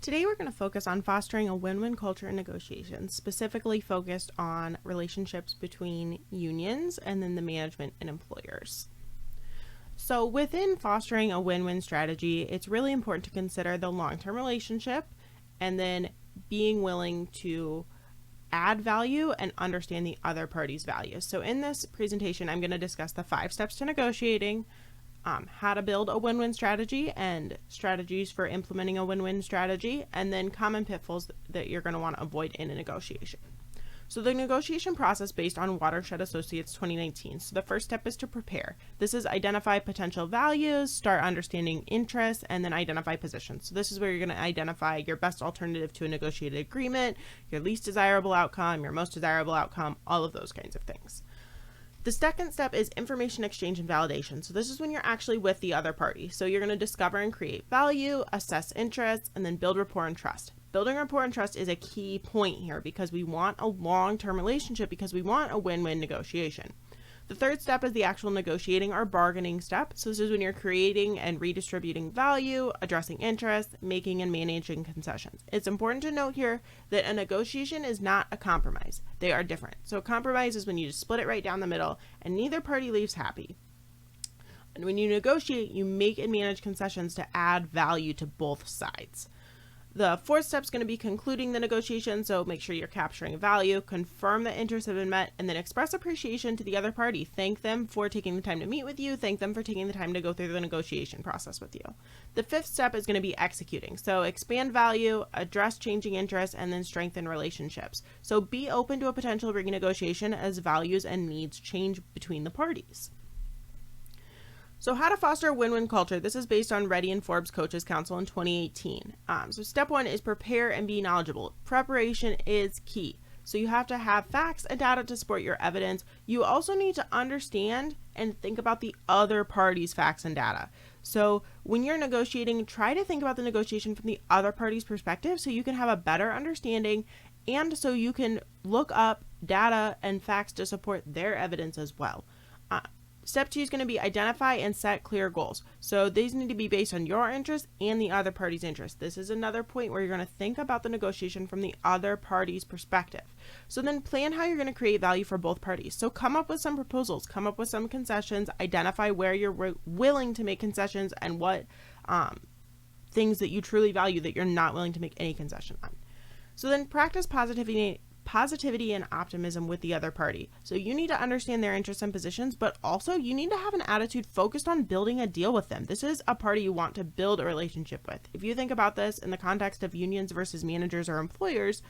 Today we're going to focus on fostering a win-win culture in negotiations, specifically focused on relationships between unions and then the management and employers. So within fostering a win-win strategy, it's really important to consider the long-term relationship and then being willing to add value and understand the other party's values. So in this presentation, I'm going to discuss the 5 steps to negotiating, how to build a win-win strategy and strategies for implementing a win-win strategy, and then common pitfalls that you're going to want to avoid in a negotiation. So the negotiation process based on Watershed Associates 2019. So the first step is to prepare. This is identify potential values, start understanding interests, and then identify positions. So this is where you're going to identify your best alternative to a negotiated agreement, your least desirable outcome, your most desirable outcome, all of those kinds of things. The second step is information exchange and validation. So this is when you're actually with the other party. So you're going to discover and create value, assess interests, and then build rapport and trust. Building rapport and trust is a key point here because we want a long-term relationship, because we want a win-win negotiation. The third step is the actual negotiating or bargaining step. So this is when you're creating and redistributing value, addressing interests, making and managing concessions. It's important to note here that a negotiation is not a compromise. They are different. So a compromise is when you just split it right down the middle and neither party leaves happy. And when you negotiate, you make and manage concessions to add value to both sides. The fourth step is going to be concluding the negotiation, so make sure you're capturing value, confirm that interests have been met, and then express appreciation to the other party. Thank them for taking the time to meet with you, thank them for taking the time to go through the negotiation process with you. The fifth step is going to be executing, so expand value, address changing interests, and then strengthen relationships. So be open to a potential renegotiation as values and needs change between the parties. So how to foster a win-win culture. This is based on Reddy and Forbes Coaches Council in 2018. So step 1 is prepare and be knowledgeable. Preparation is key. So you have to have facts and data to support your evidence. You also need to understand and think about the other party's facts and data. So when you're negotiating, try to think about the negotiation from the other party's perspective so you can have a better understanding and so you can look up data and facts to support their evidence as well. Step 2 is going to be identify and set clear goals. So these need to be based on your interest and the other party's interest. This is another point where you're going to think about the negotiation from the other party's perspective. So then plan how you're going to create value for both parties. So come up with some proposals, come up with some concessions, identify where you're willing to make concessions and what things that you truly value that you're not willing to make any concession on. So then practice positivity and optimism with the other party. So you need to understand their interests and positions, but also you need to have an attitude focused on building a deal with them. This is a party you want to build a relationship with. If you think about this in the context of unions versus managers or employers,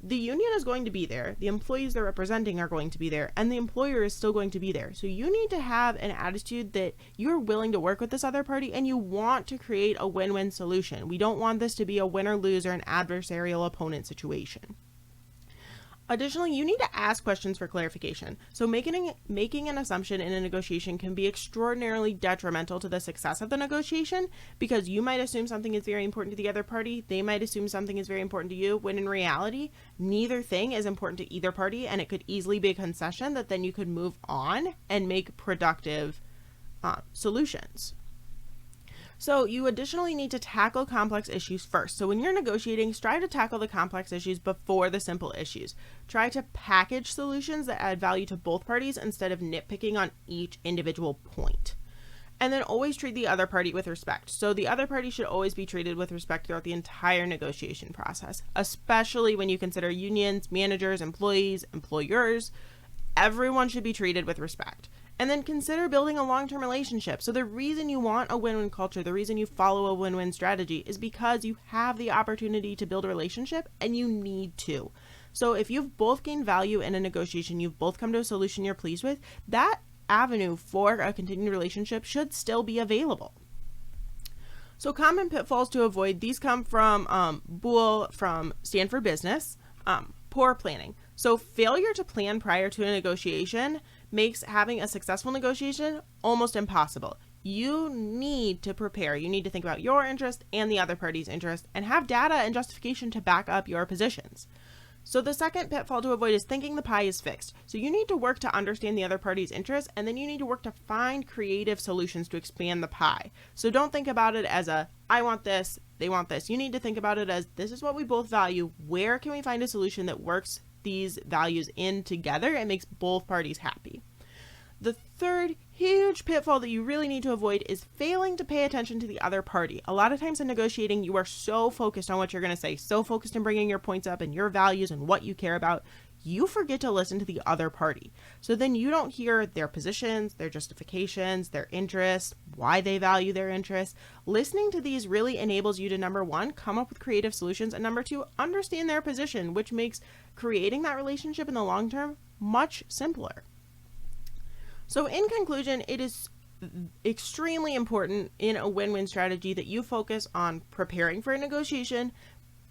the union is going to be there, the employees they're representing are going to be there, and the employer is still going to be there. So you need to have an attitude that you're willing to work with this other party and you want to create a win-win solution. We don't want this to be a win or lose or an adversarial opponent situation. Additionally, you need to ask questions for clarification. So making an assumption in a negotiation can be extraordinarily detrimental to the success of the negotiation because you might assume something is very important to the other party, they might assume something is very important to you, when in reality, neither thing is important to either party, and it could easily be a concession that then you could move on and make productive solutions. So you additionally need to tackle complex issues first. So when you're negotiating, strive to tackle the complex issues before the simple issues. Try to package solutions that add value to both parties instead of nitpicking on each individual point. And then always treat the other party with respect. So the other party should always be treated with respect throughout the entire negotiation process, especially when you consider unions, managers, employees, employers. Everyone should be treated with respect. And then consider building a long-term relationship. So the reason you want a win-win culture, the reason you follow a win-win strategy is because you have the opportunity to build a relationship and you need to. So if you've both gained value in a negotiation, you've both come to a solution you're pleased with, that avenue for a continued relationship should still be available. So common pitfalls to avoid, these come from Boole from Stanford Business. Poor planning. So failure to plan prior to a negotiation makes having a successful negotiation almost impossible. You need to prepare. You need to think about your interest and the other party's interest and have data and justification to back up your positions. So the second pitfall to avoid is thinking the pie is fixed. So you need to work to understand the other party's interests, and then you need to work to find creative solutions to expand the pie. So don't think about it as I want this, they want this. You need to think about it as, this is what we both value. Where can we find a solution that works these values in together and makes both parties happy? The third huge pitfall that you really need to avoid is failing to pay attention to the other party. A lot of times in negotiating, you are so focused on what you're going to say, so focused on bringing your points up and your values and what you care about, you forget to listen to the other party. So then you don't hear their positions, their justifications, their interests, why they value their interests. Listening to these really enables you to, number one, come up with creative solutions, and number two, understand their position, which makes creating that relationship in the long term much simpler. So in conclusion, it is extremely important in a win-win strategy that you focus on preparing for a negotiation,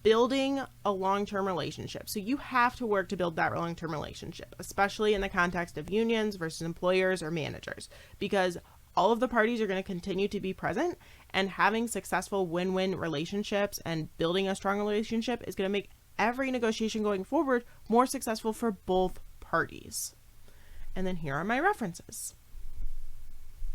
building a long-term relationship. So you have to work to build that long-term relationship, especially in the context of unions versus employers or managers, because all of the parties are going to continue to be present, and having successful win-win relationships and building a strong relationship is going to make every negotiation going forward more successful for both parties. And then here are my references.